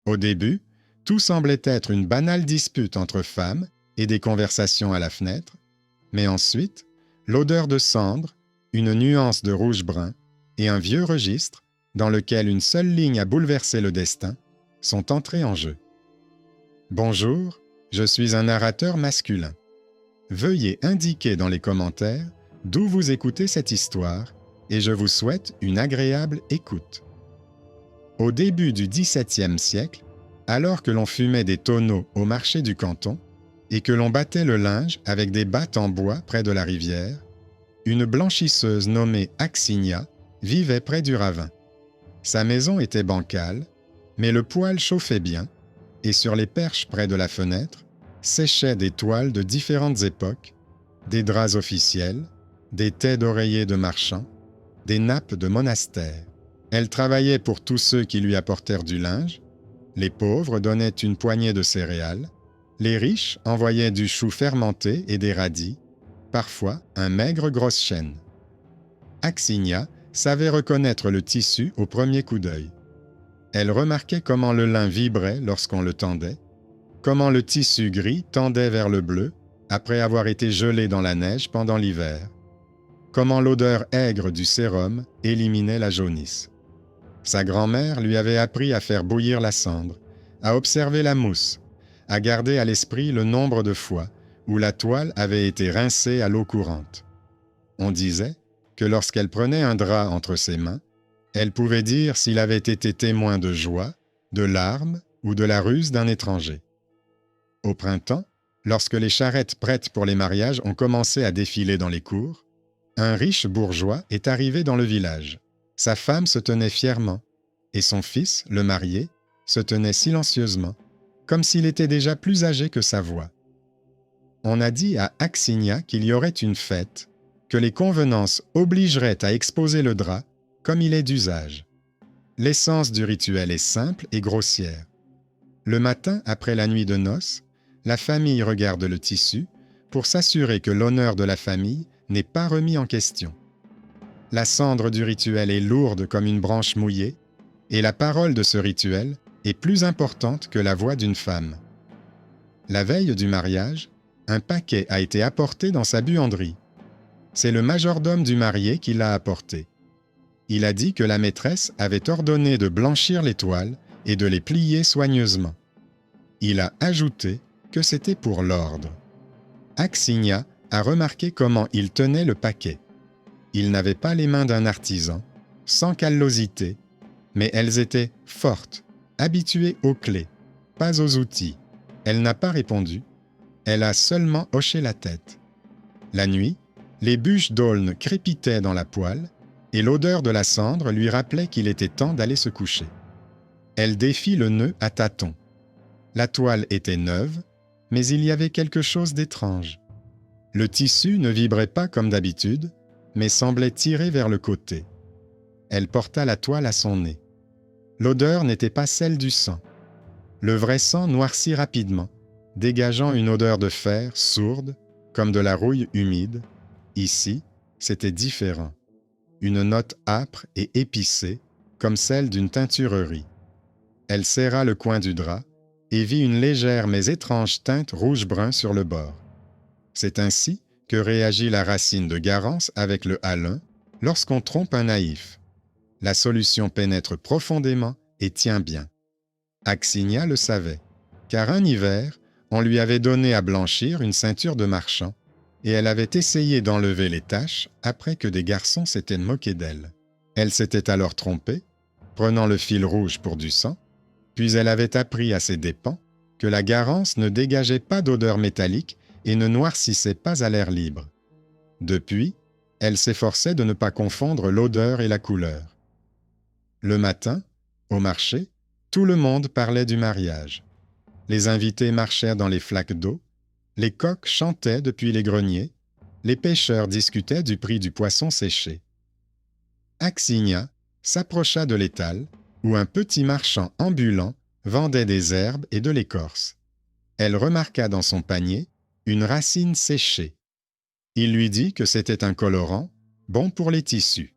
Au début, tout semblait être une banale dispute entre femmes et des conversations à la fenêtre, mais ensuite, l'odeur de cendre, une nuance de rouge-brun et un vieux registre, dans lequel une seule ligne a bouleversé le destin, sont entrés en jeu. Bonjour, je suis un narrateur masculin. Veuillez indiquer dans les commentaires d'où vous écoutez cette histoire et je vous souhaite une agréable écoute. Au début du XVIIe siècle, alors que l'on fumait des tonneaux au marché du canton et que l'on battait le linge avec des battes en bois près de la rivière, une blanchisseuse nommée Axinia vivait près du ravin. Sa maison était bancale, mais le poêle chauffait bien, et sur les perches près de la fenêtre séchaient des toiles de différentes époques, des draps officiels, des tais d'oreillers de marchands, des nappes de monastères. Elle travaillait pour tous ceux qui lui apportèrent du linge, les pauvres donnaient une poignée de céréales, les riches envoyaient du chou fermenté et des radis, parfois un maigre grosse chêne. Axinia savait reconnaître le tissu au premier coup d'œil. Elle remarquait comment le lin vibrait lorsqu'on le tendait, comment le tissu gris tendait vers le bleu après avoir été gelé dans la neige pendant l'hiver, comment l'odeur aigre du sérum éliminait la jaunisse. Sa grand-mère lui avait appris à faire bouillir la cendre, à observer la mousse, à garder à l'esprit le nombre de fois où la toile avait été rincée à l'eau courante. On disait que lorsqu'elle prenait un drap entre ses mains, elle pouvait dire s'il avait été témoin de joie, de larmes ou de la ruse d'un étranger. Au printemps, lorsque les charrettes prêtes pour les mariages ont commencé à défiler dans les cours, un riche bourgeois est arrivé dans le village. Sa femme se tenait fièrement, et son fils, le marié, se tenait silencieusement, comme s'il était déjà plus âgé que sa voix. On a dit à Axinia qu'il y aurait une fête, que les convenances obligeraient à exposer le drap, comme il est d'usage. L'essence du rituel est simple et grossière. Le matin, après la nuit de noces, la famille regarde le tissu pour s'assurer que l'honneur de la famille n'est pas remis en question. La cendre du rituel est lourde comme une branche mouillée, et la parole de ce rituel est plus importante que la voix d'une femme. La veille du mariage, un paquet a été apporté dans sa buanderie. C'est le majordome du marié qui l'a apporté. Il a dit que la maîtresse avait ordonné de blanchir les toiles et de les plier soigneusement. Il a ajouté que c'était pour l'ordre. Axinia a remarqué comment il tenait le paquet. Il n'avait pas les mains d'un artisan, sans callosité, mais elles étaient fortes, habituées aux clés, pas aux outils. Elle n'a pas répondu, elle a seulement hoché la tête. La nuit, les bûches d'aulne crépitaient dans la poêle, et l'odeur de la cendre lui rappelait qu'il était temps d'aller se coucher. Elle défit le nœud à tâtons. La toile était neuve, mais il y avait quelque chose d'étrange. Le tissu ne vibrait pas comme d'habitude, mais semblait tirer vers le côté. Elle porta la toile à son nez. L'odeur n'était pas celle du sang. Le vrai sang noircit rapidement, dégageant une odeur de fer sourde, comme de la rouille humide. Ici, c'était différent. Une note âpre et épicée, comme celle d'une teinturerie. Elle serra le coin du drap et vit une légère mais étrange teinte rouge-brun sur le bord. C'est ainsi que réagit la racine de Garance avec le halin lorsqu'on trompe un naïf. La solution pénètre profondément et tient bien. Axinia le savait, car un hiver, on lui avait donné à blanchir une ceinture de marchand, et elle avait essayé d'enlever les taches après que des garçons s'étaient moqués d'elle. Elle s'était alors trompée, prenant le fil rouge pour du sang, puis elle avait appris à ses dépens que la Garance ne dégageait pas d'odeur métallique et ne noircissait pas à l'air libre. Depuis, elle s'efforçait de ne pas confondre l'odeur et la couleur. Le matin, au marché, tout le monde parlait du mariage. Les invités marchèrent dans les flaques d'eau, les coqs chantaient depuis les greniers, les pêcheurs discutaient du prix du poisson séché. Axinia s'approcha de l'étal, où un petit marchand ambulant vendait des herbes et de l'écorce. Elle remarqua dans son panier une racine séchée. Il lui dit que c'était un colorant, bon pour les tissus.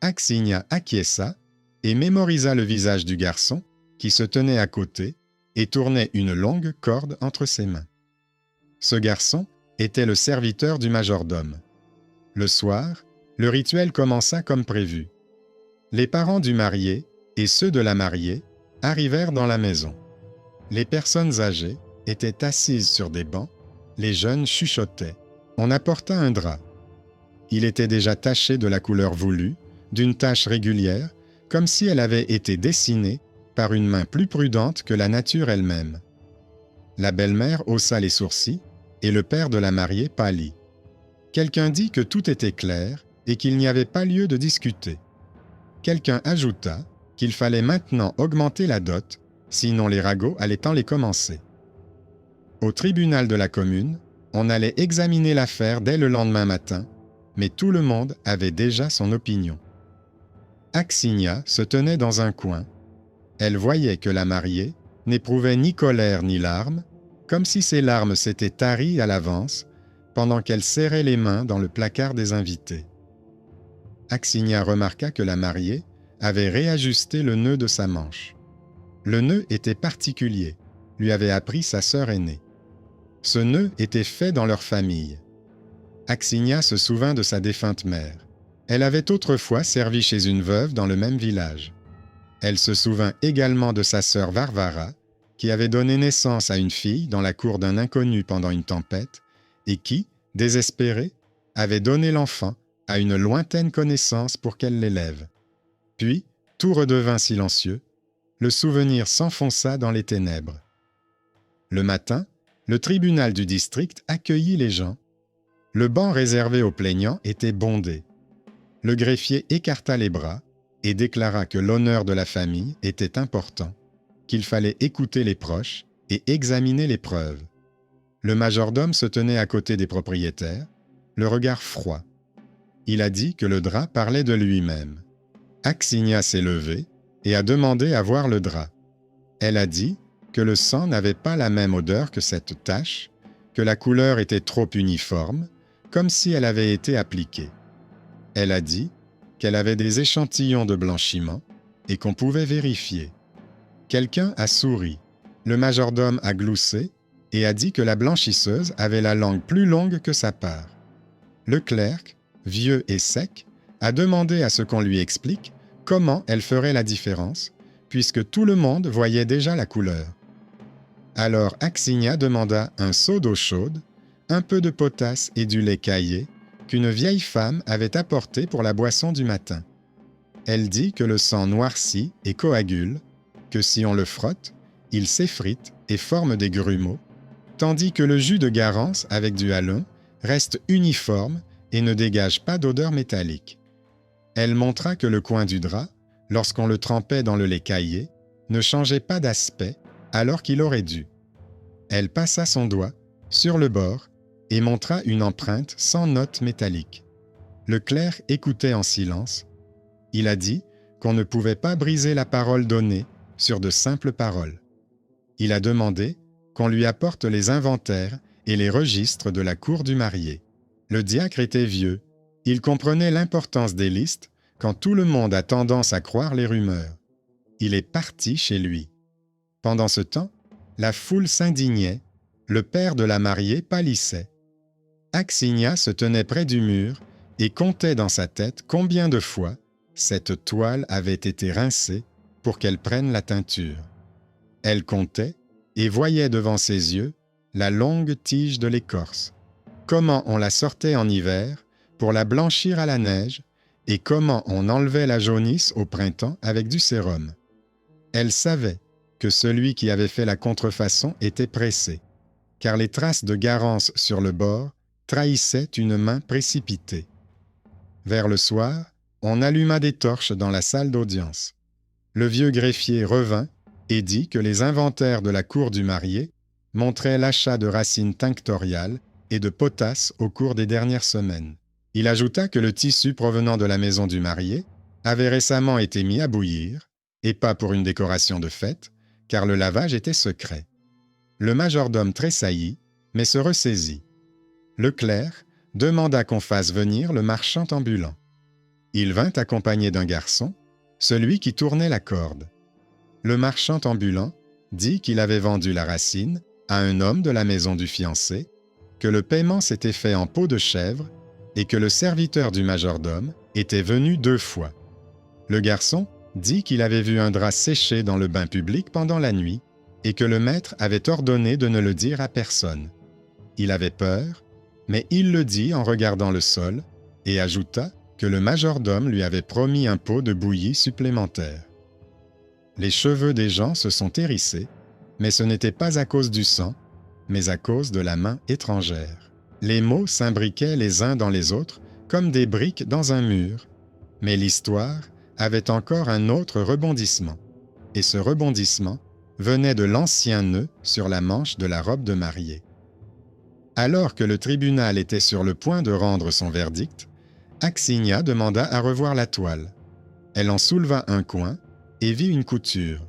Axinia acquiesça et mémorisa le visage du garçon qui se tenait à côté et tournait une longue corde entre ses mains. Ce garçon était le serviteur du majordome. Le soir, le rituel commença comme prévu. Les parents du marié et ceux de la mariée arrivèrent dans la maison. Les personnes âgées étaient assises sur des bancs, les jeunes chuchotaient. On apporta un drap. Il était déjà taché de la couleur voulue, d'une tache régulière, comme si elle avait été dessinée par une main plus prudente que la nature elle-même. La belle-mère haussa les sourcils et le père de la mariée pâlit. Quelqu'un dit que tout était clair et qu'il n'y avait pas lieu de discuter. Quelqu'un ajouta qu'il fallait maintenant augmenter la dot, sinon les ragots allaient en les commencer. Au tribunal de la commune, on allait examiner l'affaire dès le lendemain matin, mais tout le monde avait déjà son opinion. Axinia se tenait dans un coin. Elle voyait que la mariée n'éprouvait ni colère ni larmes, comme si ses larmes s'étaient taries à l'avance, pendant qu'elle serrait les mains dans le placard des invités. Axinia remarqua que la mariée avait réajusté le nœud de sa manche. Le nœud était particulier, lui avait appris sa sœur aînée. Ce nœud était fait dans leur famille. Axinia se souvint de sa défunte mère. Elle avait autrefois servi chez une veuve dans le même village. Elle se souvint également de sa sœur Varvara, qui avait donné naissance à une fille dans la cour d'un inconnu pendant une tempête, et qui, désespérée, avait donné l'enfant à une lointaine connaissance pour qu'elle l'élève. Puis, tout redevint silencieux, le souvenir s'enfonça dans les ténèbres. Le matin, le tribunal du district accueillit les gens. Le banc réservé aux plaignants était bondé. Le greffier écarta les bras et déclara que l'honneur de la famille était important, qu'il fallait écouter les proches et examiner les preuves. Le majordome se tenait à côté des propriétaires, le regard froid. Il a dit que le drap parlait de lui-même. Axinia s'est levée et a demandé à voir le drap. Elle a dit que le sang n'avait pas la même odeur que cette tache, que la couleur était trop uniforme, comme si elle avait été appliquée. Elle a dit qu'elle avait des échantillons de blanchiment et qu'on pouvait vérifier. Quelqu'un a souri. Le majordome a gloussé et a dit que la blanchisseuse avait la langue plus longue que sa part. Le clerc, vieux et sec, a demandé à ce qu'on lui explique comment elle ferait la différence, puisque tout le monde voyait déjà la couleur. Alors Axinia demanda un seau d'eau chaude, un peu de potasse et du lait caillé qu'une vieille femme avait apporté pour la boisson du matin. Elle dit que le sang noircit et coagule, que si on le frotte, il s'effrite et forme des grumeaux, tandis que le jus de garance avec du hallon reste uniforme et ne dégage pas d'odeur métallique. Elle montra que le coin du drap, lorsqu'on le trempait dans le lait caillé, ne changeait pas d'aspect alors qu'il aurait dû. Elle passa son doigt sur le bord et montra une empreinte sans note métallique. Le clerc écoutait en silence. Il a dit qu'on ne pouvait pas briser la parole donnée sur de simples paroles. Il a demandé qu'on lui apporte les inventaires et les registres de la cour du marié. Le diacre était vieux. Il comprenait l'importance des listes quand tout le monde a tendance à croire les rumeurs. Il est parti chez lui. Pendant ce temps, la foule s'indignait. Le père de la mariée pâlissait. Axinia se tenait près du mur et comptait dans sa tête combien de fois cette toile avait été rincée pour qu'elle prenne la teinture. Elle comptait et voyait devant ses yeux la longue tige de l'écorce, comment on la sortait en hiver pour la blanchir à la neige et comment on enlevait la jaunisse au printemps avec du sérum. Elle savait que celui qui avait fait la contrefaçon était pressé, car les traces de garance sur le bord trahissaient une main précipitée. Vers le soir, on alluma des torches dans la salle d'audience. Le vieux greffier revint et dit que les inventaires de la cour du marié montraient l'achat de racines tinctoriales et de potasse au cours des dernières semaines. Il ajouta que le tissu provenant de la maison du marié avait récemment été mis à bouillir, et pas pour une décoration de fête, car le lavage était secret. Le majordome tressaillit, mais se ressaisit. Le clerc demanda qu'on fasse venir le marchand ambulant. Il vint accompagné d'un garçon, celui qui tournait la corde. le marchand ambulant dit qu'il avait vendu la racine à un homme de la maison du fiancé, que le paiement s'était fait en peau de chèvre et que le serviteur du majordome était venu 2 fois. Le garçon dit qu'il avait vu un drap séché dans le bain public pendant la nuit et que le maître avait ordonné de ne le dire à personne. Il avait peur, mais il le dit en regardant le sol et ajouta que le majordome lui avait promis un pot de bouillie supplémentaire. Les cheveux des gens se sont hérissés, mais ce n'était pas à cause du sang, mais à cause de la main étrangère. Les mots s'imbriquaient les uns dans les autres comme des briques dans un mur, mais l'histoire avait encore un autre rebondissement, et ce rebondissement venait de l'ancien nœud sur la manche de la robe de mariée. Alors que le tribunal était sur le point de rendre son verdict, Axinia demanda à revoir la toile. Elle en souleva un coin et vit une couture.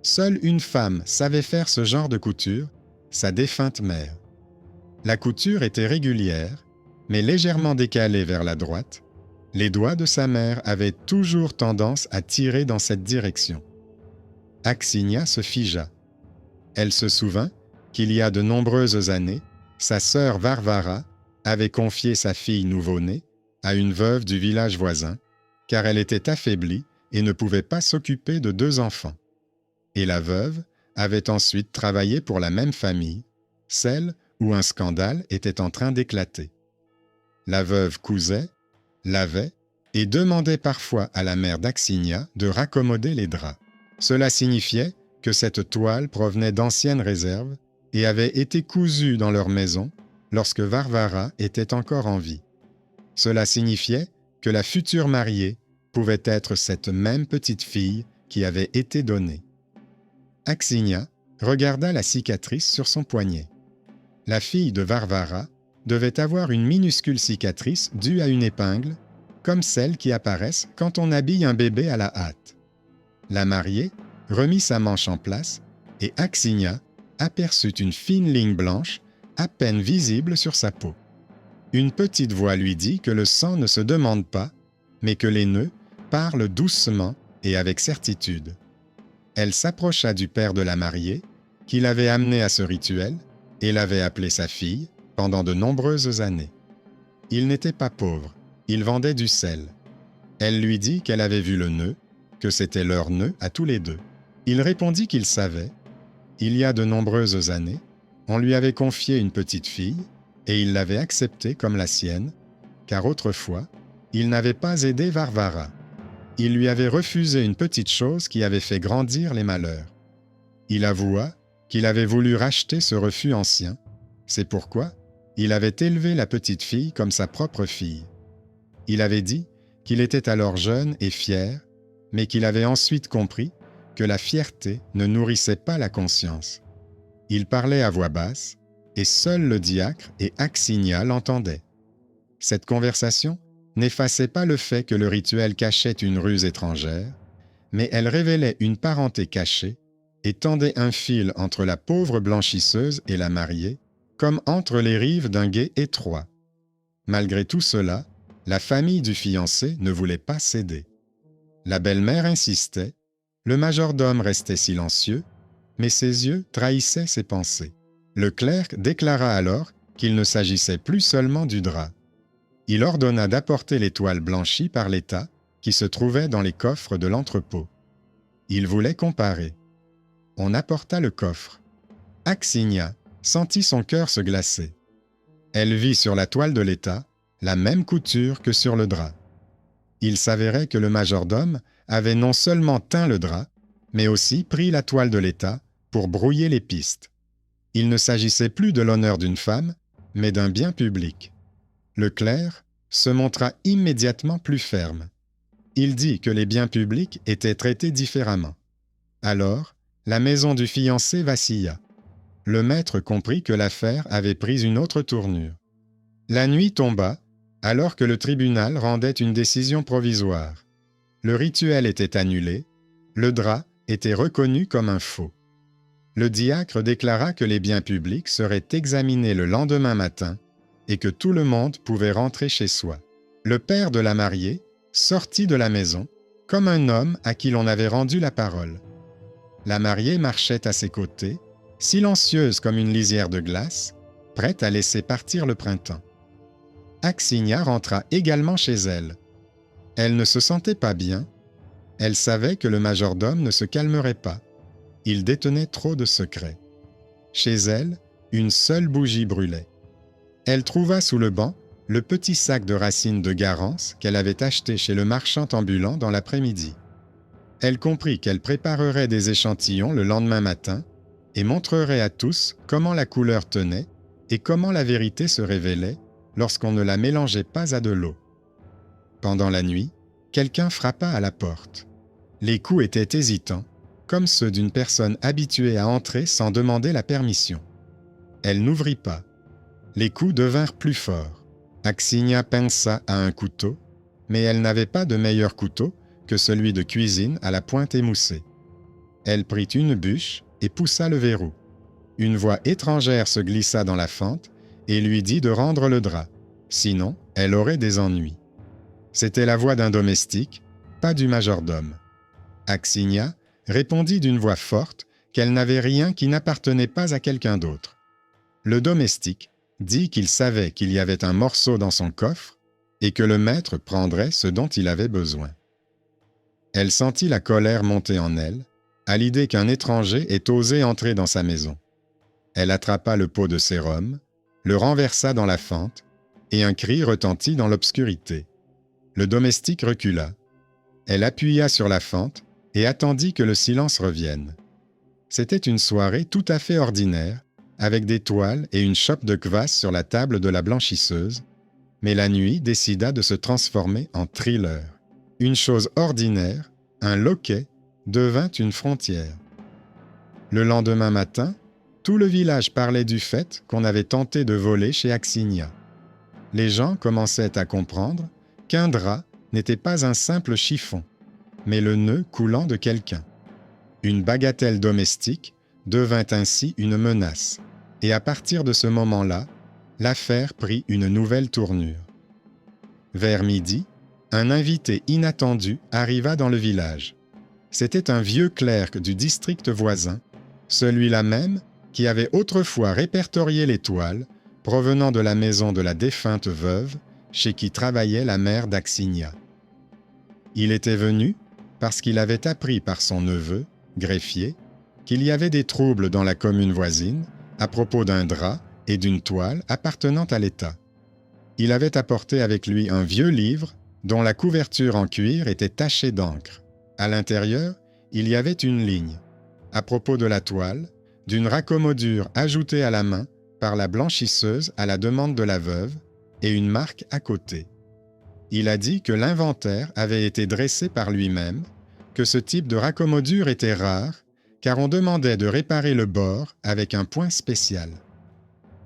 Seule une femme savait faire ce genre de couture, sa défunte mère. La couture était régulière, mais légèrement décalée vers la droite. Les doigts de sa mère avaient toujours tendance à tirer dans cette direction. Axinia se figea. Elle se souvint qu'il y a de nombreuses années, sa sœur Varvara avait confié sa fille nouveau-née à une veuve du village voisin, car elle était affaiblie et ne pouvait pas s'occuper de 2 enfants. Et la veuve avait ensuite travaillé pour la même famille, celle où un scandale était en train d'éclater. La veuve cousait, lavait et demandait parfois à la mère d'Axinia de raccommoder les draps. Cela signifiait que cette toile provenait d'anciennes réserves et avait été cousue dans leur maison lorsque Varvara était encore en vie. Cela signifiait que la future mariée pouvait être cette même petite fille qui avait été donnée. Axinia regarda la cicatrice sur son poignet. La fille de Varvara devait avoir une minuscule cicatrice due à une épingle, comme celles qui apparaissent quand on habille un bébé à la hâte. La mariée remit sa manche en place et Axinia aperçut une fine ligne blanche à peine visible sur sa peau. Une petite voix lui dit que le sang ne se demande pas, mais que les nœuds parlent doucement et avec certitude. Elle s'approcha du père de la mariée, qui l'avait amenée à ce rituel et l'avait appelée sa fille pendant de nombreuses années. Il n'était pas pauvre, il vendait du sel. Elle lui dit qu'elle avait vu le nœud, que c'était leur nœud à tous les 2. Il répondit qu'il savait. Il y a de nombreuses années, on lui avait confié une petite fille et il l'avait acceptée comme la sienne, car autrefois, il n'avait pas aidé Varvara. Il lui avait refusé une petite chose qui avait fait grandir les malheurs. Il avoua qu'il avait voulu racheter ce refus ancien. C'est pourquoi il avait élevé la petite fille comme sa propre fille. Il avait dit qu'il était alors jeune et fier, mais qu'il avait ensuite compris que la fierté ne nourrissait pas la conscience. Il parlait à voix basse, et seul le diacre et Axinia l'entendaient. Cette conversation n'effaçait pas le fait que le rituel cachait une ruse étrangère, mais elle révélait une parenté cachée et tendait un fil entre la pauvre blanchisseuse et la mariée, comme entre les rives d'un gué étroit. Malgré tout cela, la famille du fiancé ne voulait pas céder. La belle-mère insistait, le majordome restait silencieux, mais ses yeux trahissaient ses pensées. Le clerc déclara alors qu'il ne s'agissait plus seulement du drap. Il ordonna d'apporter les toiles blanchies par l'État qui se trouvaient dans les coffres de l'entrepôt. Il voulait comparer. On apporta le coffre. Axinia sentit son cœur se glacer. Elle vit sur la toile de l'État la même couture que sur le drap. Il s'avérait que le majordome avait non seulement teint le drap, mais aussi pris la toile de l'État pour brouiller les pistes. Il ne s'agissait plus de l'honneur d'une femme, mais d'un bien public. Le clerc se montra immédiatement plus ferme. Il dit que les biens publics étaient traités différemment. Alors, la maison du fiancé vacilla. Le maître comprit que l'affaire avait pris une autre tournure. La nuit tomba, alors que le tribunal rendait une décision provisoire. Le rituel était annulé, le drap était reconnu comme un faux. Le diacre déclara que les biens publics seraient examinés le lendemain matin et que tout le monde pouvait rentrer chez soi. Le père de la mariée sortit de la maison comme un homme à qui l'on avait rendu la parole. La mariée marchait à ses côtés, silencieuse comme une lisière de glace, prête à laisser partir le printemps. Axinia rentra également chez elle. Elle ne se sentait pas bien. Elle savait que le majordome ne se calmerait pas. Il détenait trop de secrets. Chez elle, une seule bougie brûlait. Elle trouva sous le banc le petit sac de racines de garance qu'elle avait acheté chez le marchand ambulant dans l'après-midi. Elle comprit qu'elle préparerait des échantillons le lendemain matin et montrerait à tous comment la couleur tenait et comment la vérité se révélait lorsqu'on ne la mélangeait pas à de l'eau. Pendant la nuit, quelqu'un frappa à la porte. Les coups étaient hésitants, comme ceux d'une personne habituée à entrer sans demander la permission. Elle n'ouvrit pas. Les coups devinrent plus forts. Axinia pensa à un couteau, mais elle n'avait pas de meilleur couteau que celui de cuisine à la pointe émoussée. Elle prit une bûche et poussa le verrou. Une voix étrangère se glissa dans la fente et lui dit de rendre le drap, sinon elle aurait des ennuis. C'était la voix d'un domestique, pas du majordome. Axinia répondit d'une voix forte qu'elle n'avait rien qui n'appartenait pas à quelqu'un d'autre. Le domestique dit qu'il savait qu'il y avait un morceau dans son coffre et que le maître prendrait ce dont il avait besoin. Elle sentit la colère monter en elle, à l'idée qu'un étranger ait osé entrer dans sa maison. Elle attrapa le pot de sérum, le renversa dans la fente, et un cri retentit dans l'obscurité. Le domestique recula. Elle appuya sur la fente et attendit que le silence revienne. C'était une soirée tout à fait ordinaire, avec des toiles et une chope de kvass sur la table de la blanchisseuse, mais la nuit décida de se transformer en thriller. Une chose ordinaire, un loquet, devint une frontière. Le lendemain matin, tout le village parlait du fait qu'on avait tenté de voler chez Axinia. Les gens commençaient à comprendre qu'un drap n'était pas un simple chiffon, mais le nœud coulant de quelqu'un. Une bagatelle domestique devint ainsi une menace, et à partir de ce moment-là, l'affaire prit une nouvelle tournure. Vers midi, un invité inattendu arriva dans le village. C'était un vieux clerc du district voisin, celui-là même qui avait autrefois répertorié les toiles provenant de la maison de la défunte veuve chez qui travaillait la mère d'Axinia. Il était venu parce qu'il avait appris par son neveu, greffier, qu'il y avait des troubles dans la commune voisine à propos d'un drap et d'une toile appartenant à l'État. Il avait apporté avec lui un vieux livre dont la couverture en cuir était tachée d'encre. À l'intérieur, il y avait une ligne. À propos de la toile, d'une raccommodure ajoutée à la main par la blanchisseuse à la demande de la veuve, et une marque à côté. Il a dit que l'inventaire avait été dressé par lui-même, que ce type de raccommodure était rare, car on demandait de réparer le bord avec un point spécial.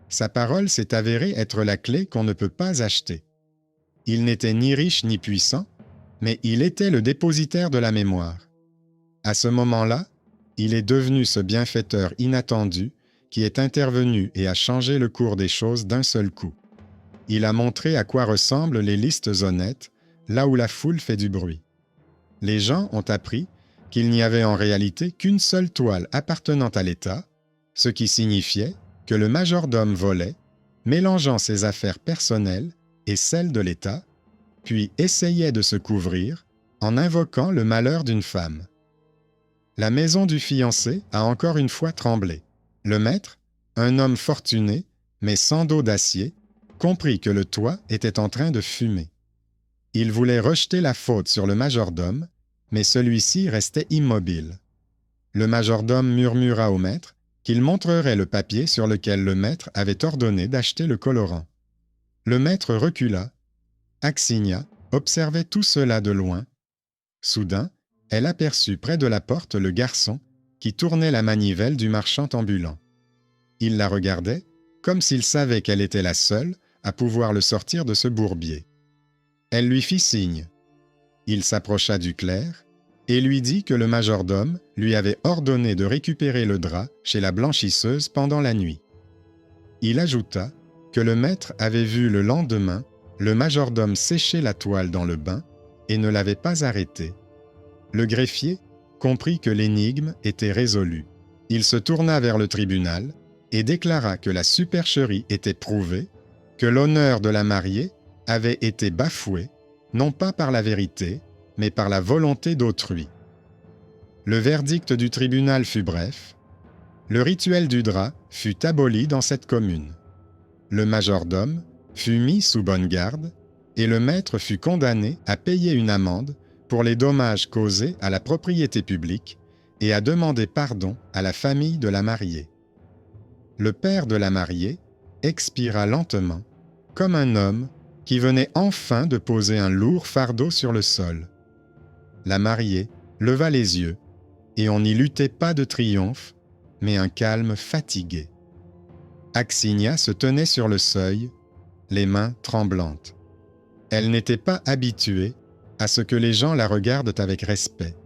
Sa parole s'est avérée être la clé qu'on ne peut pas acheter. Il n'était ni riche ni puissant, mais il était le dépositaire de la mémoire. À ce moment-là, il est devenu ce bienfaiteur inattendu qui est intervenu et a changé le cours des choses d'un seul coup. Il a montré à quoi ressemblent les listes honnêtes, là où la foule fait du bruit. Les gens ont appris qu'il n'y avait en réalité qu'une seule toile appartenant à l'État, ce qui signifiait que le majordome volait, mélangeant ses affaires personnelles et celles de l'État, puis essayait de se couvrir en invoquant le malheur d'une femme. La maison du fiancé a encore une fois tremblé. Le maître, un homme fortuné, mais sans dos d'acier, comprit que le toit était en train de fumer. Il voulait rejeter la faute sur le majordome, mais celui-ci restait immobile. Le majordome murmura au maître qu'il montrerait le papier sur lequel le maître avait ordonné d'acheter le colorant. Le maître recula. Axinia observait tout cela de loin. Soudain, elle aperçut près de la porte le garçon qui tournait la manivelle du marchand ambulant. Il la regardait comme s'il savait qu'elle était la seule à pouvoir le sortir de ce bourbier. Elle lui fit signe. Il s'approcha du clerc et lui dit que le majordome lui avait ordonné de récupérer le drap chez la blanchisseuse pendant la nuit. Il ajouta que le maître avait vu le lendemain le majordome sécher la toile dans le bain et ne l'avait pas arrêté. Le greffier comprit que l'énigme était résolue. Il se tourna vers le tribunal et déclara que la supercherie était prouvée, que l'honneur de la mariée avait été bafoué, non pas par la vérité, mais par la volonté d'autrui. Le verdict du tribunal fut bref. Le rituel du drap fut aboli dans cette commune. Le majordome fut mis sous bonne garde et le maître fut condamné à payer une amende pour les dommages causés à la propriété publique et à demander pardon à la famille de la mariée. Le père de la mariée expira lentement, comme un homme qui venait enfin de poser un lourd fardeau sur le sol. La mariée leva les yeux, et on n'y luttait pas de triomphe, mais un calme fatigué. Axinia se tenait sur le seuil, les mains tremblantes. Elle n'était pas habituée à ce que les gens la regardent avec respect.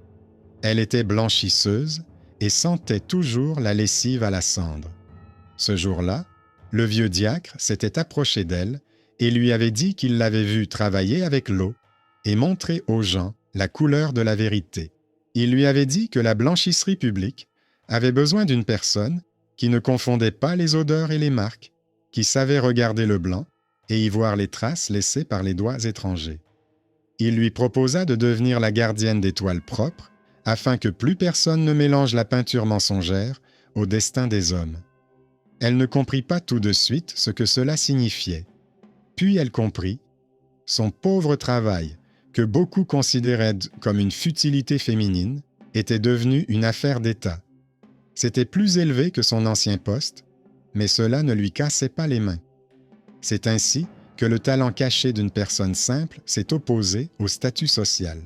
Elle était blanchisseuse et sentait toujours la lessive à la cendre. Ce jour-là, le vieux diacre s'était approché d'elle et lui avait dit qu'il l'avait vue travailler avec l'eau et montrer aux gens la couleur de la vérité. Il lui avait dit que la blanchisserie publique avait besoin d'une personne qui ne confondait pas les odeurs et les marques, qui savait regarder le blanc et y voir les traces laissées par les doigts étrangers. Il lui proposa de devenir la gardienne des toiles propres, afin que plus personne ne mélange la peinture mensongère au destin des hommes. Elle ne comprit pas tout de suite ce que cela signifiait. Puis elle comprit. Son pauvre travail, que beaucoup considéraient comme une futilité féminine, était devenu une affaire d'État. C'était plus élevé que son ancien poste, mais cela ne lui cassait pas les mains. C'est ainsi que le talent caché d'une personne simple s'est opposé au statut social.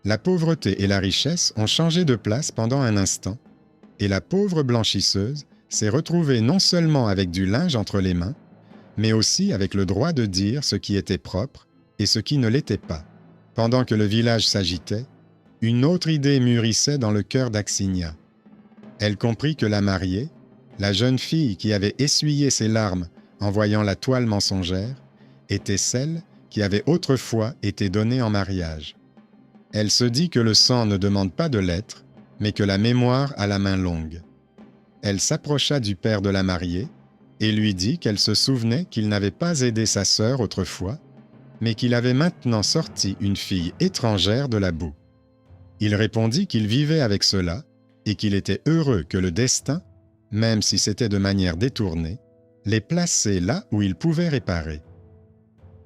La pauvreté et la richesse ont changé de place pendant un instant, et la pauvre blanchisseuse s'est retrouvée non seulement avec du linge entre les mains, mais aussi avec le droit de dire ce qui était propre et ce qui ne l'était pas. Pendant que le village s'agitait, une autre idée mûrissait dans le cœur d'Axinia. Elle comprit que la mariée, la jeune fille qui avait essuyé ses larmes en voyant la toile mensongère, était celle qui avait autrefois été donnée en mariage. Elle se dit que le sang ne demande pas de lettres, mais que la mémoire a la main longue. Elle s'approcha du père de la mariée et lui dit qu'elle se souvenait qu'il n'avait pas aidé sa sœur autrefois, mais qu'il avait maintenant sorti une fille étrangère de la boue. Il répondit qu'il vivait avec cela et qu'il était heureux que le destin, même si c'était de manière détournée, les plaçait là où il pouvait réparer.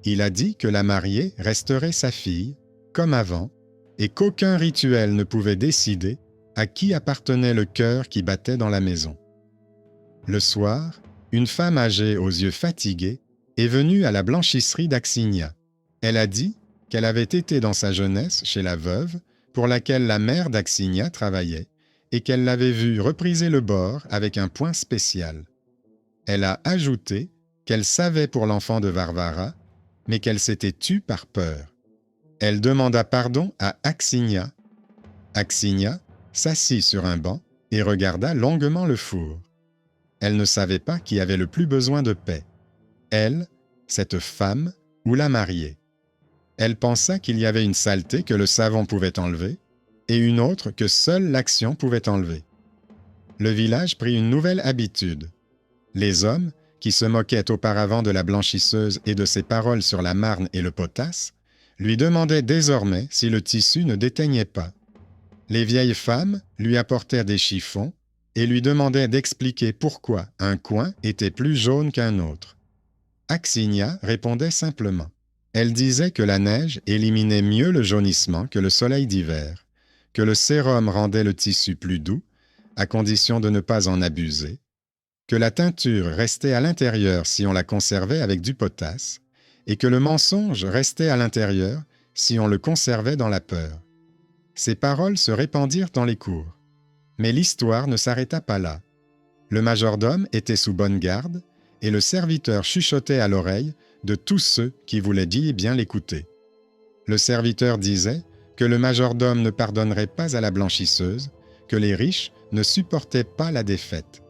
Il a dit que la mariée resterait sa fille, comme avant, et qu'aucun rituel ne pouvait décider à qui appartenait le cœur qui battait dans la maison. Le soir, une femme âgée aux yeux fatigués est venue à la blanchisserie d'Axinia. Elle a dit qu'elle avait été dans sa jeunesse chez la veuve pour laquelle la mère d'Axinia travaillait et qu'elle l'avait vue repriser le bord avec un point spécial. Elle a ajouté qu'elle savait pour l'enfant de Varvara, mais qu'elle s'était tue par peur. Elle demanda pardon à Axinia. Axinia s'assit sur un banc et regarda longuement le four. Elle ne savait pas qui avait le plus besoin de paix, elle, cette femme ou la mariée. Elle pensa qu'il y avait une saleté que le savon pouvait enlever et une autre que seule l'action pouvait enlever. Le village prit une nouvelle habitude. Les hommes, qui se moquaient auparavant de la blanchisseuse et de ses paroles sur la marne et le potasse, lui demandaient désormais si le tissu ne déteignait pas. Les vieilles femmes lui apportèrent des chiffons et lui demandaient d'expliquer pourquoi un coin était plus jaune qu'un autre. Axinia répondait simplement. Elle disait que la neige éliminait mieux le jaunissement que le soleil d'hiver, que le sérum rendait le tissu plus doux, à condition de ne pas en abuser, que la teinture restait à l'intérieur si on la conservait avec du potasse, et que le mensonge restait à l'intérieur si on le conservait dans la peur. Ces paroles se répandirent dans les cours. Mais l'histoire ne s'arrêta pas là. Le majordome était sous bonne garde, et le serviteur chuchotait à l'oreille de tous ceux qui voulaient bien l'écouter. Le serviteur disait que le majordome ne pardonnerait pas à la blanchisseuse, que les riches ne supportaient pas la défaite.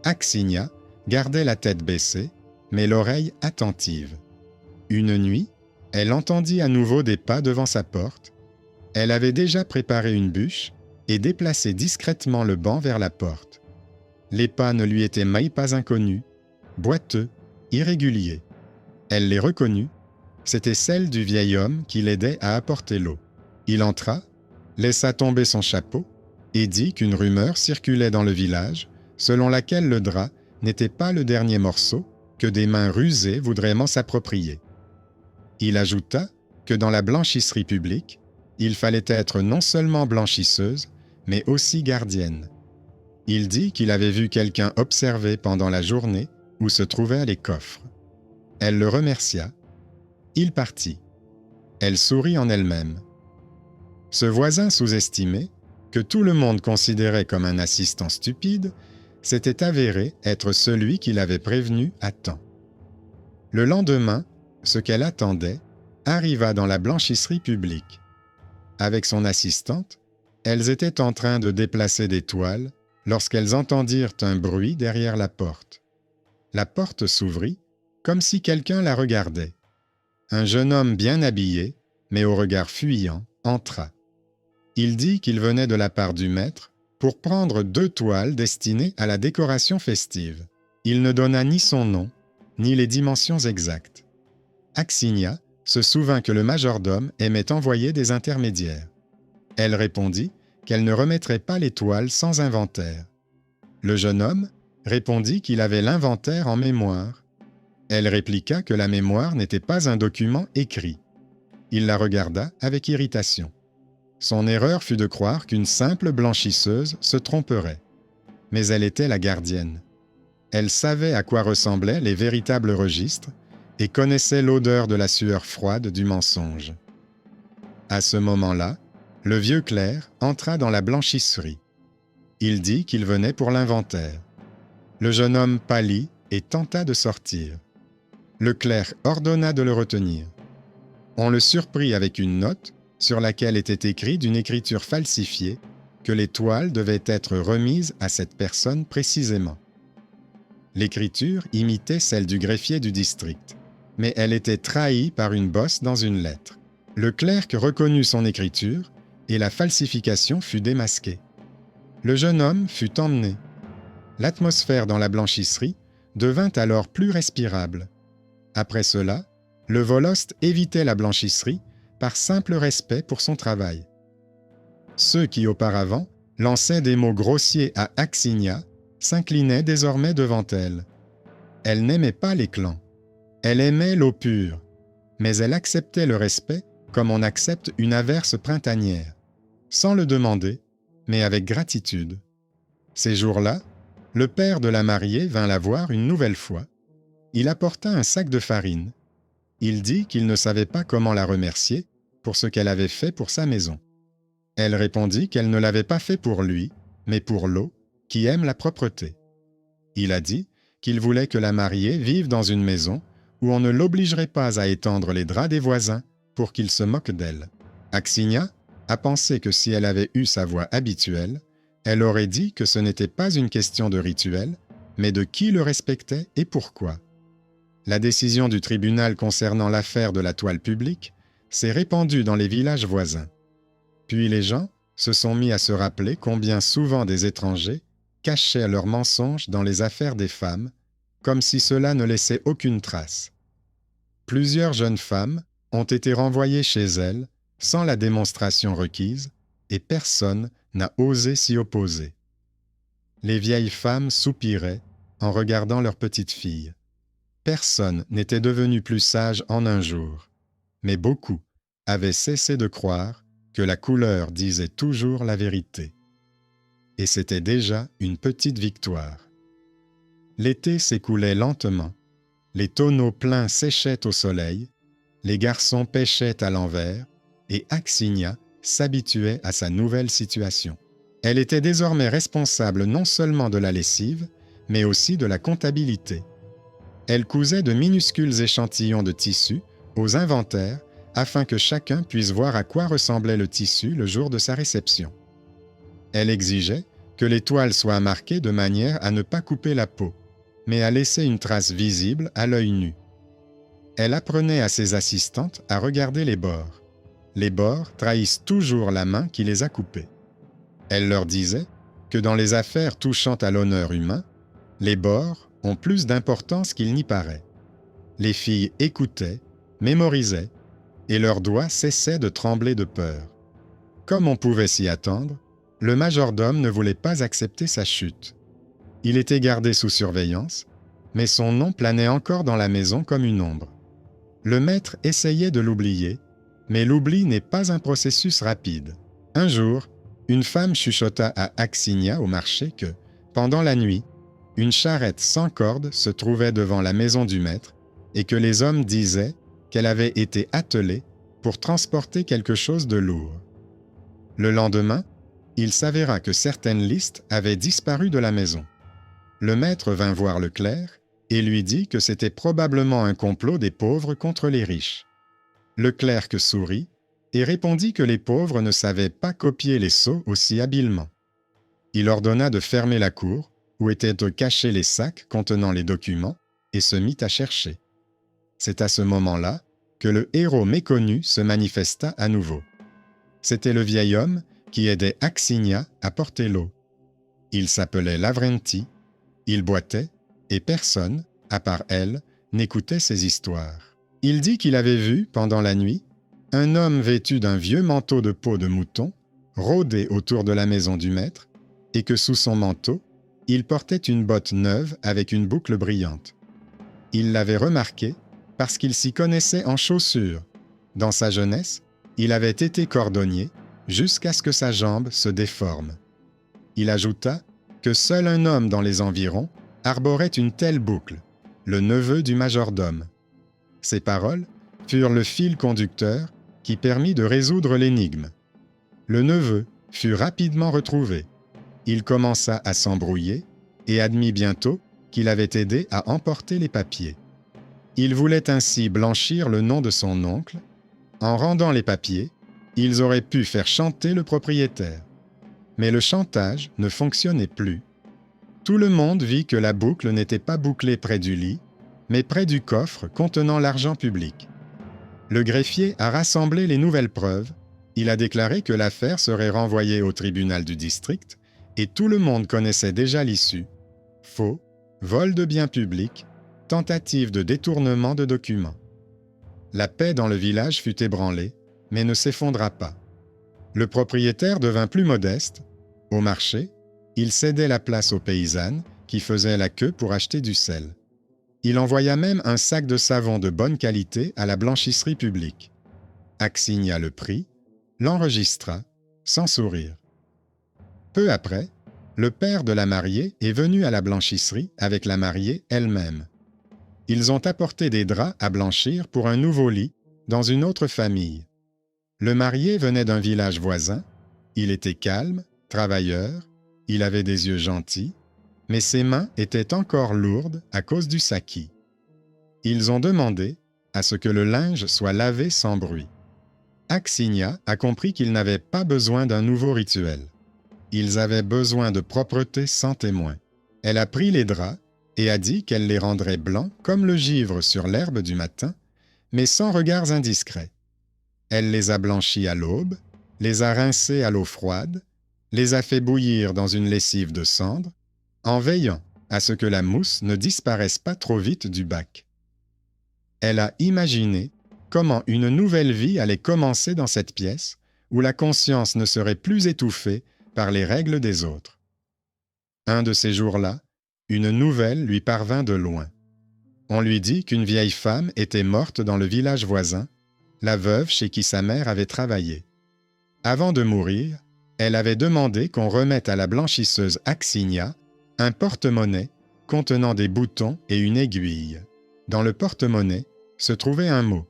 Axinia gardait la tête baissée, mais l'oreille attentive. Une nuit, elle entendit à nouveau des pas devant sa porte. Elle avait déjà préparé une bûche, et déplaçait discrètement le banc vers la porte. Les pas ne lui étaient maille pas inconnus, boiteux, irréguliers. Elle les reconnut, c'était celle du vieil homme qui l'aidait à apporter l'eau. Il entra, laissa tomber son chapeau et dit qu'une rumeur circulait dans le village selon laquelle le drap n'était pas le dernier morceau que des mains rusées voudraient m'en s'approprier. Il ajouta que dans la blanchisserie publique, il fallait être non seulement blanchisseuse, mais aussi gardienne. Il dit qu'il avait vu quelqu'un observer pendant la journée où se trouvaient les coffres. Elle le remercia. Il partit. Elle sourit en elle-même. Ce voisin sous-estimé, que tout le monde considérait comme un assistant stupide, s'était avéré être celui qui l'avait prévenu à temps. Le lendemain, ce qu'elle attendait arriva dans la blanchisserie publique. Avec son assistante, elles étaient en train de déplacer des toiles lorsqu'elles entendirent un bruit derrière la porte. La porte s'ouvrit, comme si quelqu'un la regardait. Un jeune homme bien habillé, mais au regard fuyant, entra. Il dit qu'il venait de la part du maître pour prendre 2 toiles destinées à la décoration festive. Il ne donna ni son nom, ni les dimensions exactes. Axinia se souvint que le majordome aimait envoyer des intermédiaires. Elle répondit qu'elle ne remettrait pas les toiles sans inventaire. Le jeune homme répondit qu'il avait l'inventaire en mémoire. Elle répliqua que la mémoire n'était pas un document écrit. Il la regarda avec irritation. Son erreur fut de croire qu'une simple blanchisseuse se tromperait. Mais elle était la gardienne. Elle savait à quoi ressemblaient les véritables registres et connaissait l'odeur de la sueur froide du mensonge. À ce moment-là, le vieux clerc entra dans la blanchisserie. Il dit qu'il venait pour l'inventaire. Le jeune homme pâlit et tenta de sortir. Le clerc ordonna de le retenir. On le surprit avec une note sur laquelle était écrit d'une écriture falsifiée que les toiles devaient être remises à cette personne précisément. L'écriture imitait celle du greffier du district, mais elle était trahie par une bosse dans une lettre. Le clerc reconnut son écriture et la falsification fut démasquée. Le jeune homme fut emmené. L'atmosphère dans la blanchisserie devint alors plus respirable. Après cela, le voloste évitait la blanchisserie par simple respect pour son travail. Ceux qui auparavant lançaient des mots grossiers à Axinia s'inclinaient désormais devant elle. Elle n'aimait pas les clans. Elle aimait l'eau pure, mais elle acceptait le respect comme on accepte une averse printanière, sans le demander, mais avec gratitude. Ces jours-là, le père de la mariée vint la voir une nouvelle fois. Il apporta un sac de farine. Il dit qu'il ne savait pas comment la remercier pour ce qu'elle avait fait pour sa maison. Elle répondit qu'elle ne l'avait pas fait pour lui, mais pour l'eau, qui aime la propreté. Il a dit qu'il voulait que la mariée vive dans une maison où on ne l'obligerait pas à étendre les draps des voisins pour qu'ils se moquent d'elle. Axinia a pensé que si elle avait eu sa voix habituelle, elle aurait dit que ce n'était pas une question de rituel, mais de qui le respectait et pourquoi. La décision du tribunal concernant l'affaire de la toile publique s'est répandue dans les villages voisins. Puis les gens se sont mis à se rappeler combien souvent des étrangers cachaient leurs mensonges dans les affaires des femmes, comme si cela ne laissait aucune trace. Plusieurs jeunes femmes ont été renvoyées chez elles sans la démonstration requise, et personne n'a osé s'y opposer. Les vieilles femmes soupiraient en regardant leurs petites filles. Personne n'était devenu plus sage en un jour, mais beaucoup avaient cessé de croire que la couleur disait toujours la vérité. Et c'était déjà une petite victoire. L'été s'écoulait lentement, les tonneaux pleins séchaient au soleil, les garçons pêchaient à l'envers, et Axinia s'habituait à sa nouvelle situation. Elle était désormais responsable non seulement de la lessive, mais aussi de la comptabilité. Elle cousait de minuscules échantillons de tissu aux inventaires afin que chacun puisse voir à quoi ressemblait le tissu le jour de sa réception. Elle exigeait que les toiles soient marquées de manière à ne pas couper la peau, mais à laisser une trace visible à l'œil nu. Elle apprenait à ses assistantes à regarder les bords. Les bords trahissent toujours la main qui les a coupés. Elle leur disait que dans les affaires touchant à l'honneur humain, les bords ont plus d'importance qu'il n'y paraît. Les filles écoutaient, mémorisaient, et leurs doigts cessaient de trembler de peur. Comme on pouvait s'y attendre, le majordome ne voulait pas accepter sa chute. Il était gardé sous surveillance, mais son nom planait encore dans la maison comme une ombre. Le maître essayait de l'oublier, mais l'oubli n'est pas un processus rapide. Un jour, une femme chuchota à Axinia au marché que, pendant la nuit, une charrette sans corde se trouvait devant la maison du maître et que les hommes disaient qu'elle avait été attelée pour transporter quelque chose de lourd. Le lendemain, il s'avéra que certaines listes avaient disparu de la maison. Le maître vint voir le clerc et lui dit que c'était probablement un complot des pauvres contre les riches. Le clerc sourit et répondit que les pauvres ne savaient pas copier les sceaux aussi habilement. Il ordonna de fermer la cour, où étaient cachés les sacs contenant les documents, et se mit à chercher. C'est à ce moment-là que le héros méconnu se manifesta à nouveau. C'était le vieil homme qui aidait Axinia à porter l'eau. Il s'appelait Lavrenti, il boitait, et personne, à part elle, n'écoutait ses histoires. Il dit qu'il avait vu, pendant la nuit, un homme vêtu d'un vieux manteau de peau de mouton rôder autour de la maison du maître, et que sous son manteau, il portait une botte neuve avec une boucle brillante. Il l'avait remarqué parce qu'il s'y connaissait en chaussures. Dans sa jeunesse, il avait été cordonnier jusqu'à ce que sa jambe se déforme. Il ajouta que seul un homme dans les environs arborait une telle boucle, le neveu du majordome. Ces paroles furent le fil conducteur qui permit de résoudre l'énigme. Le neveu fut rapidement retrouvé. Il commença à s'embrouiller et admit bientôt qu'il avait aidé à emporter les papiers. Il voulait ainsi blanchir le nom de son oncle. En rendant les papiers, ils auraient pu faire chanter le propriétaire. Mais le chantage ne fonctionnait plus. Tout le monde vit que la boucle n'était pas bouclée près du lit, mais près du coffre contenant l'argent public. Le greffier a rassemblé les nouvelles preuves. Il a déclaré que l'affaire serait renvoyée au tribunal du district et tout le monde connaissait déjà l'issue. Faux, vol de biens publics, tentative de détournement de documents. La paix dans le village fut ébranlée, mais ne s'effondra pas. Le propriétaire devint plus modeste. Au marché, il cédait la place aux paysannes qui faisaient la queue pour acheter du sel. Il envoya même un sac de savon de bonne qualité à la blanchisserie publique. Axinia le prit, l'enregistra, sans sourire. Peu après, le père de la mariée est venu à la blanchisserie avec la mariée elle-même. Ils ont apporté des draps à blanchir pour un nouveau lit dans une autre famille. Le marié venait d'un village voisin. Il était calme, travailleur, il avait des yeux gentils, mais ses mains étaient encore lourdes à cause du saki. Ils ont demandé à ce que le linge soit lavé sans bruit. Axinia a compris qu'ils n'avaient pas besoin d'un nouveau rituel. Ils avaient besoin de propreté sans témoin. Elle a pris les draps et a dit qu'elle les rendrait blancs comme le givre sur l'herbe du matin, mais sans regards indiscrets. Elle les a blanchis à l'aube, les a rincés à l'eau froide, les a fait bouillir dans une lessive de cendre, en veillant à ce que la mousse ne disparaisse pas trop vite du bac. Elle a imaginé comment une nouvelle vie allait commencer dans cette pièce, où la conscience ne serait plus étouffée par les règles des autres. Un de ces jours-là, une nouvelle lui parvint de loin. On lui dit qu'une vieille femme était morte dans le village voisin, la veuve chez qui sa mère avait travaillé. Avant de mourir, elle avait demandé qu'on remette à la blanchisseuse Axinia un porte-monnaie contenant des boutons et une aiguille. Dans le porte-monnaie se trouvait un mot.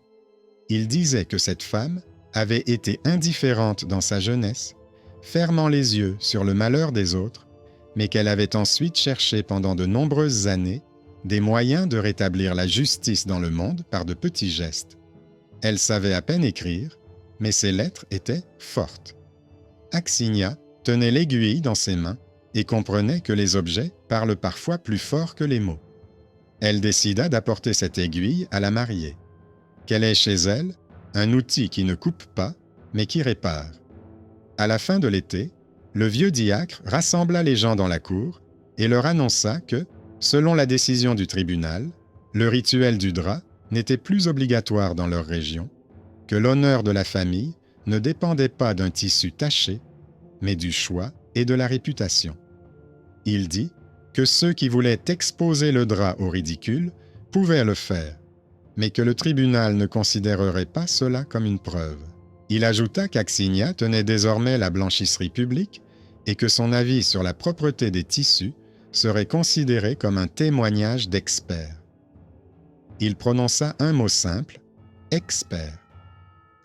Il disait que cette femme avait été indifférente dans sa jeunesse, fermant les yeux sur le malheur des autres, mais qu'elle avait ensuite cherché pendant de nombreuses années des moyens de rétablir la justice dans le monde par de petits gestes. Elle savait à peine écrire, mais ses lettres étaient fortes. Axinia tenait l'aiguille dans ses mains et comprenait que les objets parlent parfois plus fort que les mots. Elle décida d'apporter cette aiguille à la mariée. Qu'elle ait chez elle un outil qui ne coupe pas, mais qui répare. À la fin de l'été, le vieux diacre rassembla les gens dans la cour et leur annonça que, selon la décision du tribunal, le rituel du drap n'était plus obligatoire dans leur région, que l'honneur de la famille ne dépendait pas d'un tissu taché, mais du choix et de la réputation. Il dit que ceux qui voulaient exposer le drap au ridicule pouvaient le faire, mais que le tribunal ne considérerait pas cela comme une preuve. Il ajouta qu'Axinia tenait désormais la blanchisserie publique et que son avis sur la propreté des tissus serait considéré comme un témoignage d'expert. Il prononça un mot simple, « expert ».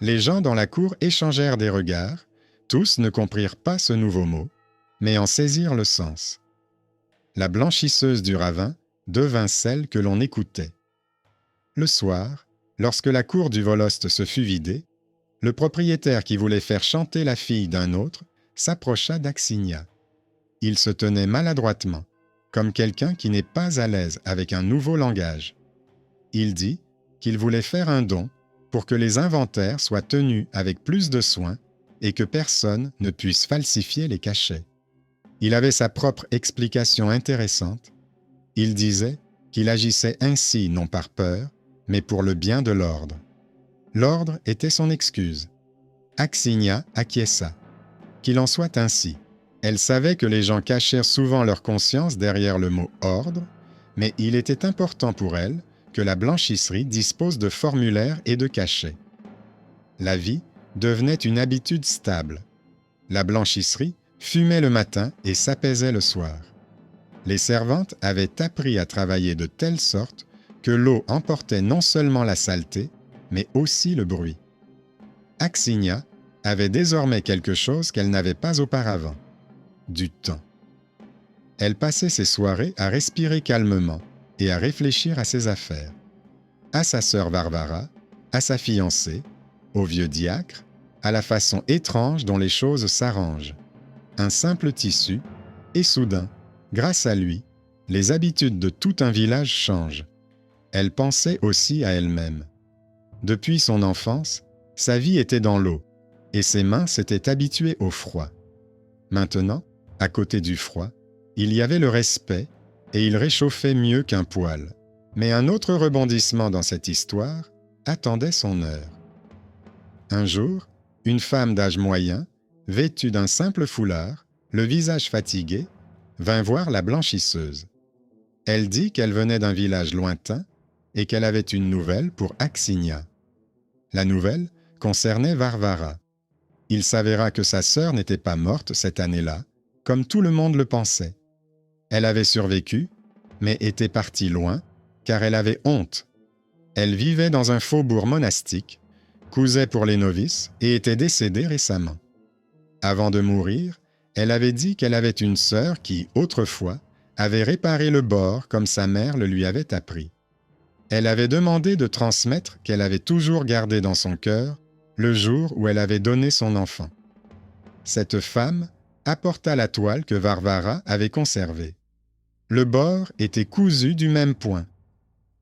Les gens dans la cour échangèrent des regards, tous ne comprirent pas ce nouveau mot, mais en saisirent le sens. La blanchisseuse du ravin devint celle que l'on écoutait. Le soir, lorsque la cour du Voloste se fut vidée, le propriétaire qui voulait faire chanter la fille d'un autre s'approcha d'Axinia. Il se tenait maladroitement, comme quelqu'un qui n'est pas à l'aise avec un nouveau langage. Il dit qu'il voulait faire un don pour que les inventaires soient tenus avec plus de soin et que personne ne puisse falsifier les cachets. Il avait sa propre explication intéressante. Il disait qu'il agissait ainsi non par peur, mais pour le bien de l'ordre. L'ordre était son excuse. Axinia acquiesça. Qu'il en soit ainsi. Elle savait que les gens cachèrent souvent leur conscience derrière le mot « ordre », mais il était important pour elle que la blanchisserie dispose de formulaires et de cachets. La vie devenait une habitude stable. La blanchisserie fumait le matin et s'apaisait le soir. Les servantes avaient appris à travailler de telle sorte que l'eau emportait non seulement la saleté, mais aussi le bruit. Axinia avait désormais quelque chose qu'elle n'avait pas auparavant, du temps. Elle passait ses soirées à respirer calmement et à réfléchir à ses affaires, à sa sœur Varvara, à sa fiancée, au vieux diacre, à la façon étrange dont les choses s'arrangent. Un simple tissu, et soudain, grâce à lui, les habitudes de tout un village changent. Elle pensait aussi à elle-même. Depuis son enfance, sa vie était dans l'eau, et ses mains s'étaient habituées au froid. Maintenant, à côté du froid, il y avait le respect, et il réchauffait mieux qu'un poêle. Mais un autre rebondissement dans cette histoire attendait son heure. Un jour, une femme d'âge moyen, vêtue d'un simple foulard, le visage fatigué, vint voir la blanchisseuse. Elle dit qu'elle venait d'un village lointain et qu'elle avait une nouvelle pour Axinia. La nouvelle concernait Varvara. Il s'avéra que sa sœur n'était pas morte cette année-là, comme tout le monde le pensait. Elle avait survécu, mais était partie loin, car elle avait honte. Elle vivait dans un faubourg monastique, cousait pour les novices et était décédée récemment. Avant de mourir, elle avait dit qu'elle avait une sœur qui, autrefois, avait réparé le bord comme sa mère le lui avait appris. Elle avait demandé de transmettre qu'elle avait toujours gardé dans son cœur le jour où elle avait donné son enfant. Cette femme apporta la toile que Varvara avait conservée. Le bord était cousu du même point.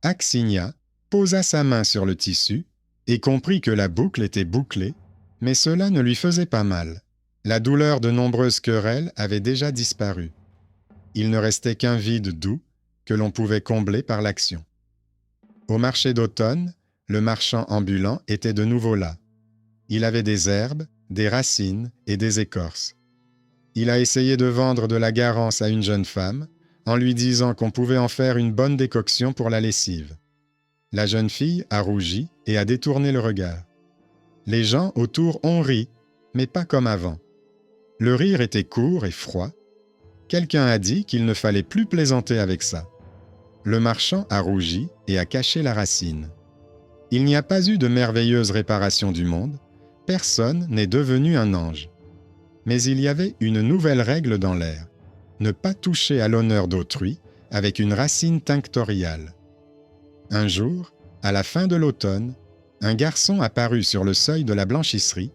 Axinia posa sa main sur le tissu et comprit que la boucle était bouclée, mais cela ne lui faisait pas mal. La douleur de nombreuses querelles avait déjà disparu. Il ne restait qu'un vide doux que l'on pouvait combler par l'action. Au marché d'automne, le marchand ambulant était de nouveau là. Il avait des herbes, des racines et des écorces. Il a essayé de vendre de la garance à une jeune femme, en lui disant qu'on pouvait en faire une bonne décoction pour la lessive. La jeune fille a rougi et a détourné le regard. Les gens autour ont ri, mais pas comme avant. Le rire était court et froid. Quelqu'un a dit qu'il ne fallait plus plaisanter avec ça. Le marchand a rougi et a caché la racine. Il n'y a pas eu de merveilleuse réparation du monde, personne n'est devenu un ange. Mais il y avait une nouvelle règle dans l'air, ne pas toucher à l'honneur d'autrui avec une racine tinctoriale. Un jour, à la fin de l'automne, un garçon apparut sur le seuil de la blanchisserie,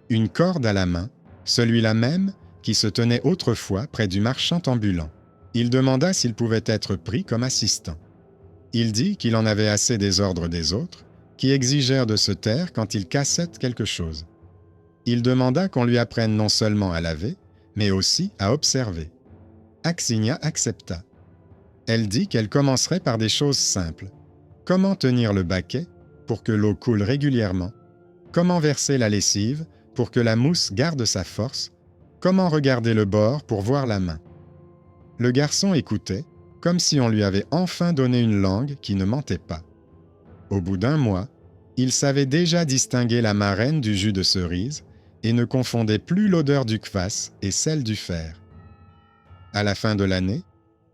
une corde à la main, celui-là même qui se tenait autrefois près du marchand ambulant. Il demanda s'il pouvait être pris comme assistant. Il dit qu'il en avait assez des ordres des autres, qui exigèrent de se taire quand il cassait quelque chose. Il demanda qu'on lui apprenne non seulement à laver, mais aussi à observer. Axinia accepta. Elle dit qu'elle commencerait par des choses simples. Comment tenir le baquet pour que l'eau coule régulièrement? Comment verser la lessive pour que la mousse garde sa force? Comment regarder le bord pour voir la main? Le garçon écoutait, comme si on lui avait enfin donné une langue qui ne mentait pas. Au bout d'un mois, il savait déjà distinguer la marraine du jus de cerise et ne confondait plus l'odeur du kvass et celle du fer. À la fin de l'année,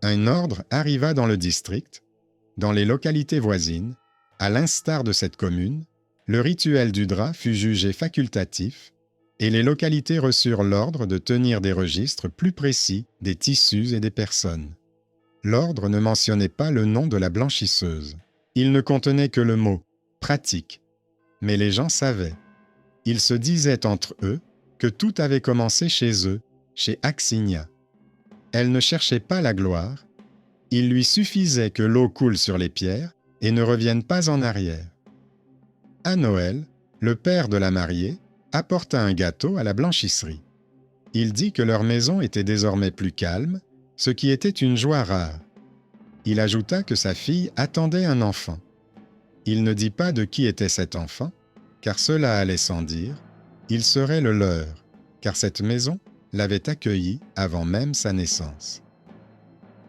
un ordre arriva dans le district. Dans les localités voisines, à l'instar de cette commune, le rituel du drap fut jugé facultatif et les localités reçurent l'ordre de tenir des registres plus précis des tissus et des personnes. L'ordre ne mentionnait pas le nom de la blanchisseuse. Il ne contenait que le mot « pratique », mais les gens savaient. Ils se disaient entre eux que tout avait commencé chez eux, chez Axinia. Elle ne cherchait pas la gloire, il lui suffisait que l'eau coule sur les pierres et ne revienne pas en arrière. À Noël, le père de la mariée apporta un gâteau à la blanchisserie. Il dit que leur maison était désormais plus calme, ce qui était une joie rare. Il ajouta que sa fille attendait un enfant. Il ne dit pas de qui était cet enfant, car cela allait sans dire, il serait le leur, car cette maison l'avait accueilli avant même sa naissance.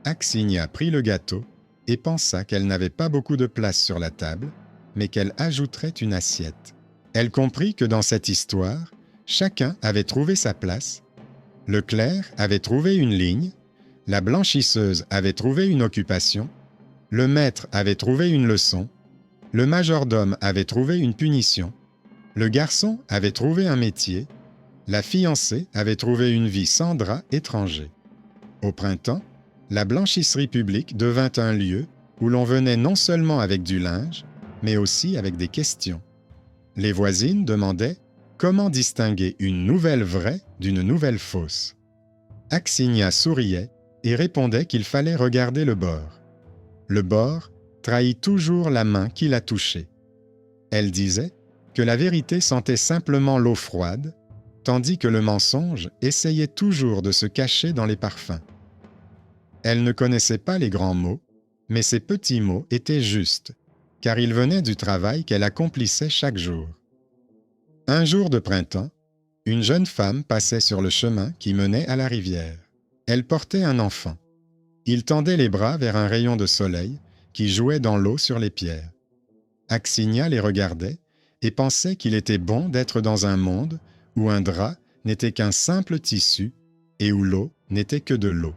Axinia prit le gâteau et pensa qu'elle n'avait pas beaucoup de place sur la table, mais qu'elle ajouterait une assiette. Elle comprit que dans cette histoire, chacun avait trouvé sa place. Le clerc avait trouvé une ligne, la blanchisseuse avait trouvé une occupation, le maître avait trouvé une leçon, le majordome avait trouvé une punition, le garçon avait trouvé un métier, la fiancée avait trouvé une vie sans drap étranger. Au printemps, la blanchisserie publique devint un lieu où l'on venait non seulement avec du linge, mais aussi avec des questions. Les voisines demandaient comment distinguer une nouvelle vraie d'une nouvelle fausse. Axinia souriait et répondait qu'il fallait regarder le bord. Le bord trahit toujours la main qui l'a touché. Elle disait que la vérité sentait simplement l'eau froide, tandis que le mensonge essayait toujours de se cacher dans les parfums. Elle ne connaissait pas les grands mots, mais ces petits mots étaient justes, car ils venaient du travail qu'elle accomplissait chaque jour. Un jour de printemps, une jeune femme passait sur le chemin qui menait à la rivière. Elle portait un enfant. Il tendait les bras vers un rayon de soleil qui jouait dans l'eau sur les pierres. Axinia les regardait et pensait qu'il était bon d'être dans un monde où un drap n'était qu'un simple tissu et où l'eau n'était que de l'eau,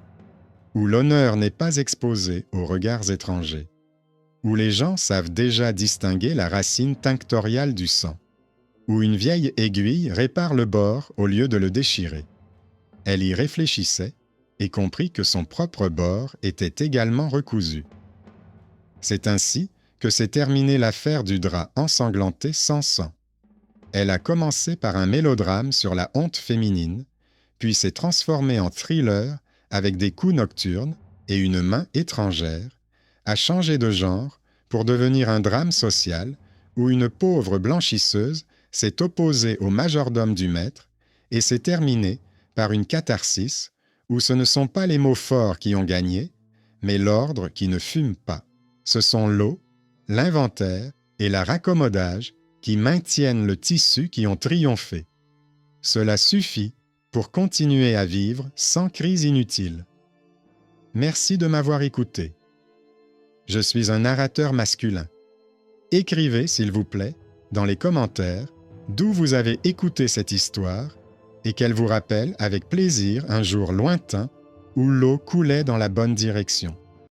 où l'honneur n'est pas exposé aux regards étrangers, où les gens savent déjà distinguer la racine tinctoriale du sang, où une vieille aiguille répare le bord au lieu de le déchirer. Elle y réfléchissait et comprit que son propre bord était également recousu. C'est ainsi que s'est terminée l'affaire du drap ensanglanté sans sang. Elle a commencé par un mélodrame sur la honte féminine, puis s'est transformée en thriller avec des coups nocturnes et une main étrangère, a changé de genre pour devenir un drame social où une pauvre blanchisseuse s'est opposée au majordome du maître et s'est terminée par une catharsis où ce ne sont pas les mots forts qui ont gagné, mais l'ordre qui ne fume pas. Ce sont l'eau, l'inventaire et la raccommodage qui maintiennent le tissu qui ont triomphé. Cela suffit pour continuer à vivre sans crise inutile. Merci de m'avoir écouté. Je suis un narrateur masculin. Écrivez, s'il vous plaît, dans les commentaires, d'où vous avez écouté cette histoire et qu'elle vous rappelle avec plaisir un jour lointain où l'eau coulait dans la bonne direction.